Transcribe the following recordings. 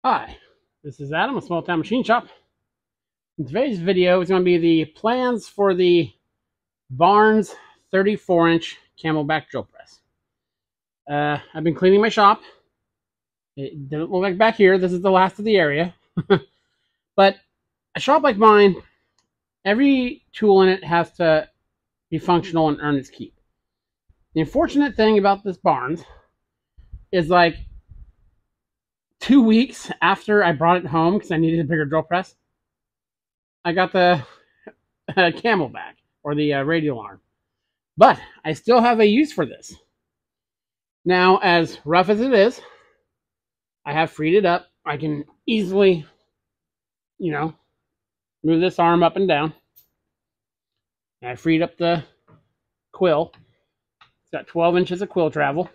Hi, this is Adam, a small town machine shop. In today's video is going to be the plans for the Barnes 34-inch camelback drill press. I've been cleaning my shop. It doesn't look like back here. This is the last of the area. But a shop like mine, every tool in it has to be functional and earn its keep. The unfortunate thing about this Barnes is, like, 2 weeks after I brought it home because I needed a bigger drill press, I got the camelback, or the radial arm. But I still have a use for this. Now, as rough as it is, I have freed it up. I can easily, move this arm up and down. And I freed up the quill. It's got 12 inches of quill travel.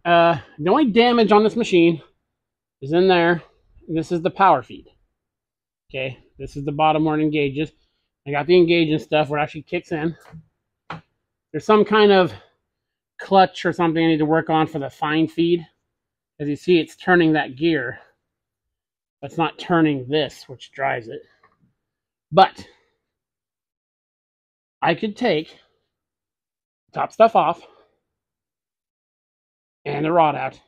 The only damage on this machine is in there. This is the power feed. Okay, this is the bottom where it engages. I got the engaging stuff where it actually kicks in. There's some kind of clutch or something I need to work on for the fine feed. As you see, it's turning that gear. That's not turning this, which drives it. But I could take the top stuff off and the rod out,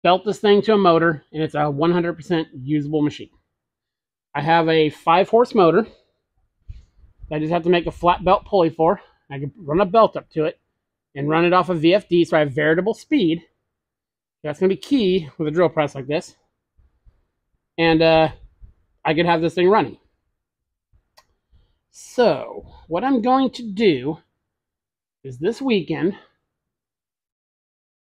belt this thing to a motor, and it's a 100% usable machine. I have a 5-horse motor that I just have to make a flat belt pulley for. I can run a belt up to it and run it off of VFD, so I have variable speed. That's going to be key with a drill press like this. And I could have this thing running. So what I'm going to do is this weekend,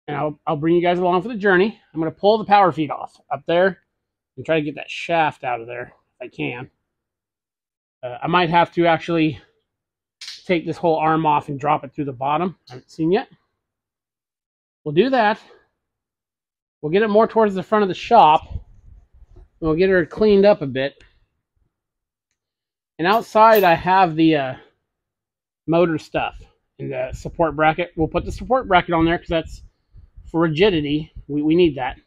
and I'll bring you guys along for the journey, I'm going to pull the power feed off up there and try to get that shaft out of there if I can. I might have to actually take this whole arm off and drop it through the bottom. I haven't seen yet. We'll do that. We'll get it more towards the front of the shop. We'll get her cleaned up a bit. And outside I have the motor stuff and the support bracket. We'll put the support bracket on there because that's for rigidity. We need that.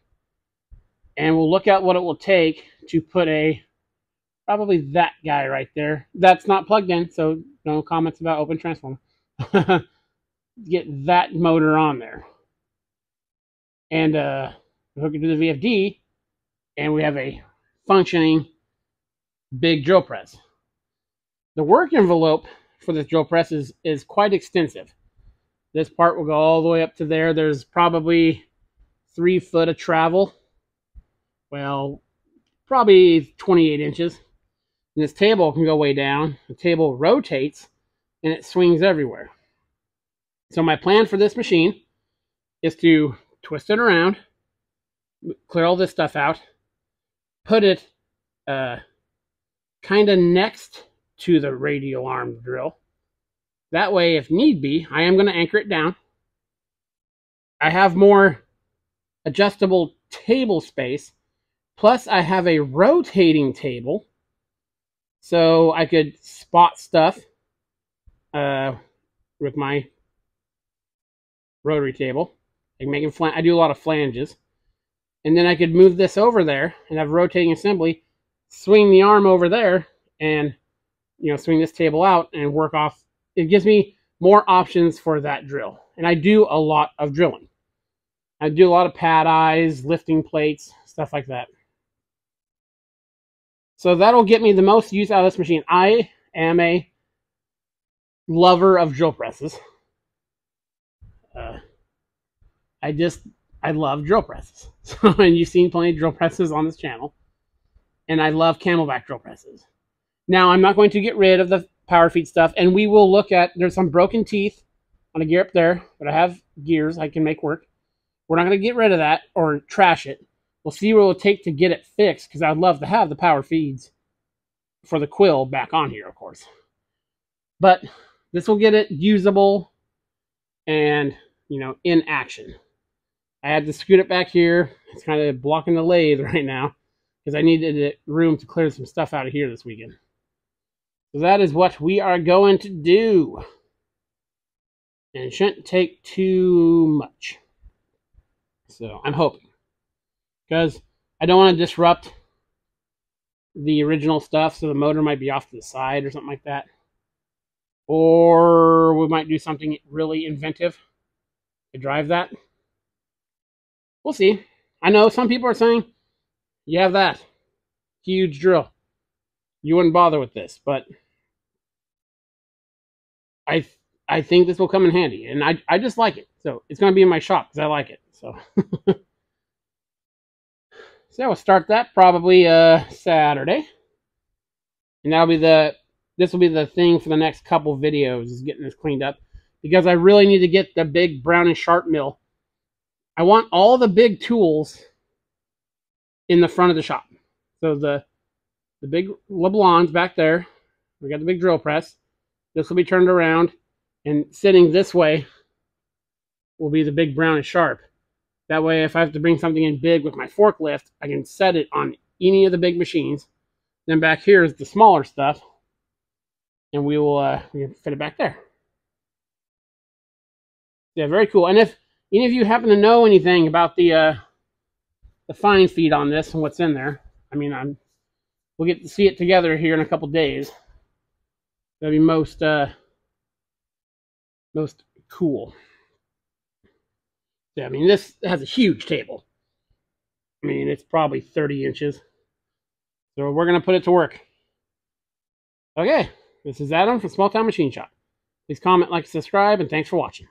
And we'll look at what it will take to put probably that guy right there. That's not plugged in, so no comments about open transformer. Get that motor on there. And hook it to the VFD, and we have a functioning big drill press. The work envelope for this drill press is quite extensive. This part will go all the way up to there. There's probably 3 foot of travel. Well, probably 28 inches. And this table can go way down. The table rotates and it swings everywhere. So my plan for this machine is to twist it around, clear all this stuff out, put it kind of next to the radial arm drill. That way, if need be, I am going to anchor it down. I have more adjustable table space. Plus, I have a rotating table. So I could spot stuff with my rotary table. I do a lot of flanges. And then I could move this over there and have rotating assembly, swing the arm over there, and swing this table out and work off. It gives me more options for that drill. And I do a lot of drilling. I do a lot of pad eyes, lifting plates, stuff like that. So that'll get me the most use out of this machine. I am a lover of drill presses. I love drill presses. And you've seen plenty of drill presses on this channel. And I love camelback drill presses. Now, I'm not going to get rid of the power feed stuff, and we will look at, there's some broken teeth on a gear up there, but I have gears I can make work. We're not going to get rid of that or trash it. We'll see what it will take to get it fixed, because I'd love to have the power feeds for the quill back on here, of course. But this will get it usable and, in action. I had to scoot it back here. It's kind of blocking the lathe right now because I needed room to clear some stuff out of here this weekend. So that is what we are going to do. And it shouldn't take too much. So I'm hoping, because I don't want to disrupt the original stuff, so the motor might be off to the side or something like that. Or we might do something really inventive to drive that. We'll see. I know some people are saying, you have that huge drill, you wouldn't bother with this, but I think this will come in handy, and I just like it. So it's going to be in my shop because I like it. So so we'll start that probably Saturday, and this will be the thing for the next couple videos, is getting this cleaned up, because I really need to get the big Brown and Sharp mill. I want all the big tools in the front of the shop. So the big LeBlancs back there, we got the big drill press. This will be turned around, and sitting this way will be the big Brown and Sharp. That way, if I have to bring something in big with my forklift, I can set it on any of the big machines. Then back here is the smaller stuff, and we can fit it back there. Yeah, very cool. And if any of you happen to know anything about the fine feed on this and what's in there, I mean, we'll get to see it together here in a couple days. That'd be most cool. Yeah, I mean, this has a huge table. I mean, it's probably 30 inches. So we're going to put it to work. Okay, this is Adam from Small Town Machine Shop. Please comment, like, subscribe, and thanks for watching.